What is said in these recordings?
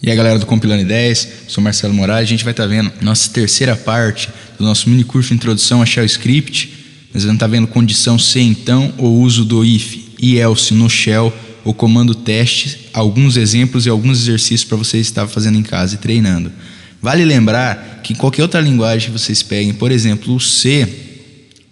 E aí, galera do Compilando Ideias, sou Marcelo Moraes. A gente vai estar vendo nossa terceira parte do nosso mini curso Introdução a Shell Script. Nós vamos estar vendo condição se então, o uso do if e else no Shell, o comando teste, alguns exemplos e alguns exercícios para vocês estar fazendo em casa e treinando. Vale lembrar que em qualquer outra linguagem que vocês peguem, por exemplo, o C,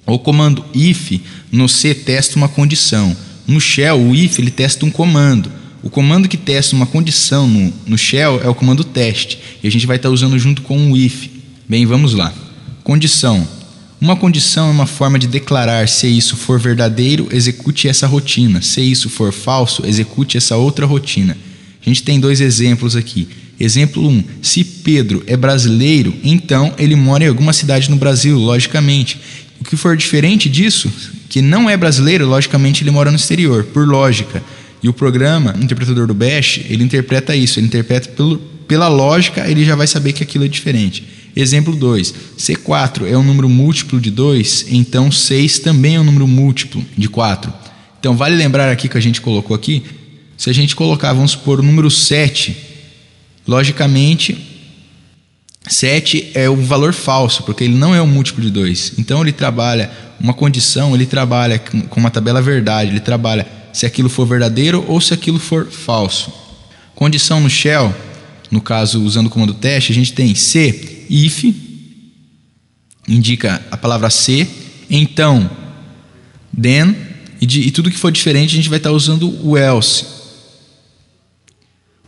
o comando if no C testa uma condição. No Shell, o if ele testa um comando. O comando que testa uma condição no Shell é o comando teste, e a gente vai estar usando junto com o if. Bem, vamos lá. Condição. Uma condição é uma forma de declarar: se isso for verdadeiro, execute essa rotina. Se isso for falso, execute essa outra rotina. A gente tem dois exemplos aqui. Exemplo 1. Se Pedro é brasileiro, então ele mora em alguma cidade no Brasil, logicamente. O que for diferente disso, que não é brasileiro, logicamente ele mora no exterior, por lógica. E o programa, o interpretador do Bash, ele interpreta isso, ele interpreta pela lógica, ele já vai saber que aquilo é diferente. Exemplo 2, se 4 é um número múltiplo de 2, então 6 também é um número múltiplo de 4. Então vale lembrar aqui que a gente colocou aqui, se a gente colocar, vamos supor, o número 7, logicamente 7 é um valor falso, porque ele não é um múltiplo de 2. Então ele trabalha uma condição, ele trabalha com uma tabela verdade, ele trabalha se aquilo for verdadeiro ou se aquilo for falso. Condição no Shell, no caso usando o comando teste, a gente tem se, if, indica a palavra se, então, then, e tudo que for diferente a gente vai estar usando o else.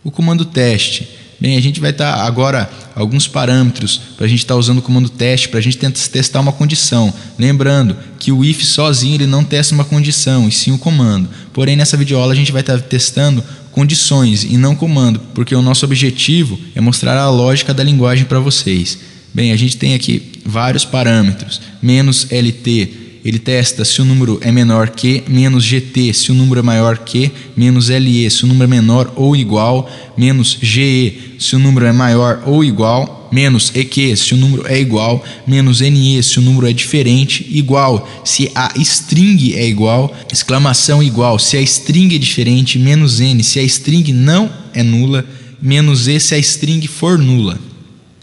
O comando teste, bem, a gente vai estar agora alguns parâmetros para a gente estar usando o comando teste para a gente tentar testar uma condição. Lembrando que o if sozinho ele não testa uma condição, e sim o comando. Porém, nessa videoaula a gente vai estar testando condições e não comando, porque o nosso objetivo é mostrar a lógica da linguagem para vocês. Bem, a gente tem aqui vários parâmetros. Menos LT, ele testa se o número é menor que, menos GT, se o número é maior que, menos LE, se o número é menor ou igual, menos GE, se o número é maior ou igual, menos EQ, se o número é igual, menos NE, se o número é diferente, igual, se a string é igual, exclamação igual, se a string é diferente, menos N, se a string não é nula, menos E, se a string for nula.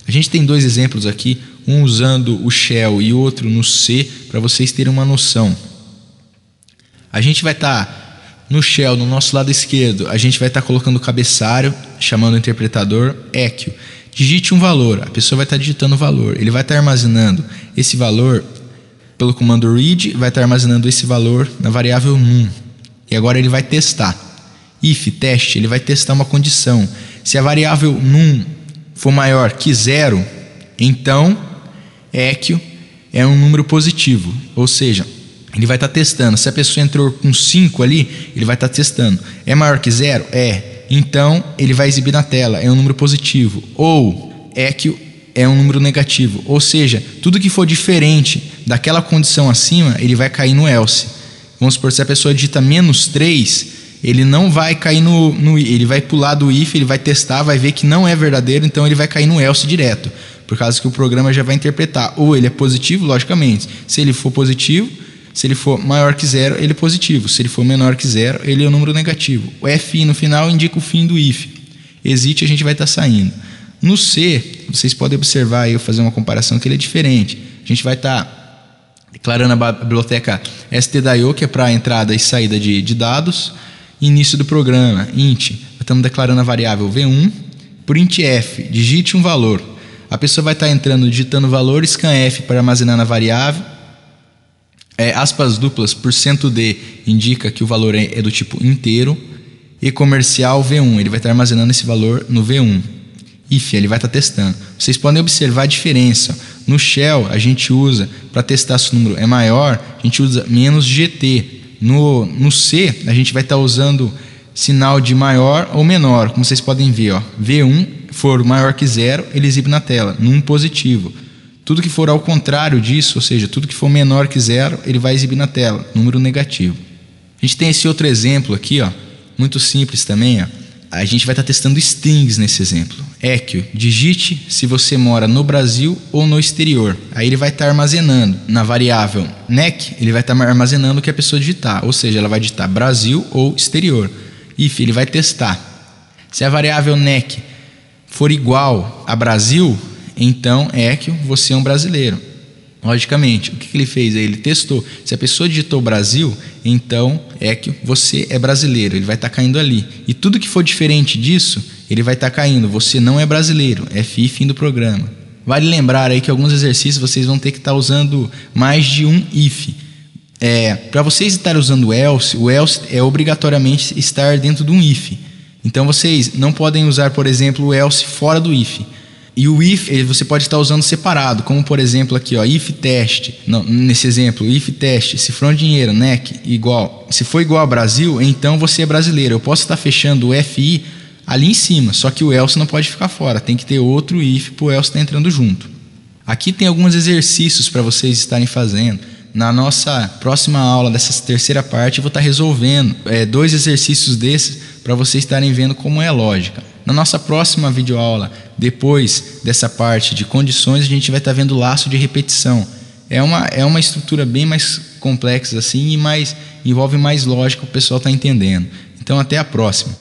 A gente tem dois exemplos aqui, um usando o Shell e outro no C, para vocês terem uma noção. A gente vai estar no Shell, no nosso lado esquerdo, a gente vai estar colocando o cabeçalho, chamando o interpretador equio. Digite um valor, a pessoa vai estar digitando o valor, ele vai estar armazenando esse valor pelo comando read, vai estar armazenando esse valor na variável num. E agora ele vai testar. If, teste, ele vai testar uma condição. Se a variável num for maior que 0, então equio é um número positivo, ou seja, ele vai estar testando. Se a pessoa entrou com 5 ali, ele vai estar testando. É maior que 0? É. Então ele vai exibir na tela, é um número positivo. Ou equio é um número negativo, ou seja, tudo que for diferente daquela condição acima, ele vai cair no else. Vamos supor, se a pessoa digita menos 3, ele não vai cair ele vai pular do if, ele vai testar, vai ver que não é verdadeiro, então ele vai cair no else direto, por causa que o programa já vai interpretar. Ou ele é positivo, logicamente, se ele for positivo, se ele for maior que 0, ele é positivo, se ele for menor que 0, ele é um número negativo. O FI no final indica o fim do if. Exit, a gente vai estar saindo. No C, vocês podem observar, eu fazer uma comparação que ele é diferente. A gente vai estar declarando a biblioteca stdio, que é para entrada e saída de dados. Início do programa, int, estamos declarando a variável v1. Por int f, digite um valor. A pessoa vai estar entrando, digitando o valor, scanf para armazenar na variável. Aspas duplas, %d, indica que o valor é do tipo inteiro. E comercial v1, ele vai estar armazenando esse valor no v1. If, ele vai estar testando. Vocês podem observar a diferença. No Shell, a gente usa, para testar se o número é maior, a gente usa menos GT. No C, a gente vai estar usando sinal de maior ou menor, como vocês podem ver. V1 for maior que 0, ele exibe na tela, num positivo. Tudo que for ao contrário disso, ou seja, tudo que for menor que 0, ele vai exibir na tela, número negativo. A gente tem esse outro exemplo aqui, muito simples também. A gente vai estar testando strings nesse exemplo. Equio, digite se você mora no Brasil ou no exterior. Aí ele vai estar armazenando na variável nec, ele vai estar armazenando o que a pessoa digitar, ou seja, ela vai digitar Brasil ou exterior. If, ele vai testar. Se a variável nec for igual a Brasil, então Equio, você é um brasileiro. Logicamente, o que ele fez? Ele testou. Se a pessoa digitou Brasil, então Equio, você é brasileiro. Ele vai estar caindo ali. E tudo que for diferente disso, ele vai estar caindo. Você não é brasileiro. FI, fim do programa. Vale lembrar aí que alguns exercícios vocês vão ter que estar usando mais de um if. Para vocês estarem usando o else é obrigatoriamente estar dentro de um if. Então vocês não podem usar, por exemplo, o else fora do if. E o if você pode estar usando separado, como por exemplo aqui, ó, if test. Não, nesse exemplo, if test, cifrão de dinheiro, NEC, igual. Se for igual ao Brasil, então você é brasileiro. Eu posso estar fechando o FI ali em cima, só que o else não pode ficar fora. Tem que ter outro if para o else estar entrando junto. Aqui tem alguns exercícios para vocês estarem fazendo. Na nossa próxima aula dessa terceira parte, eu vou estar resolvendo 2 exercícios desses para vocês estarem vendo como é a lógica. Na nossa próxima videoaula, depois dessa parte de condições, a gente vai estar vendo laço de repetição. É uma estrutura bem mais complexa assim e envolve mais lógica, o pessoal está entendendo. Então, até a próxima.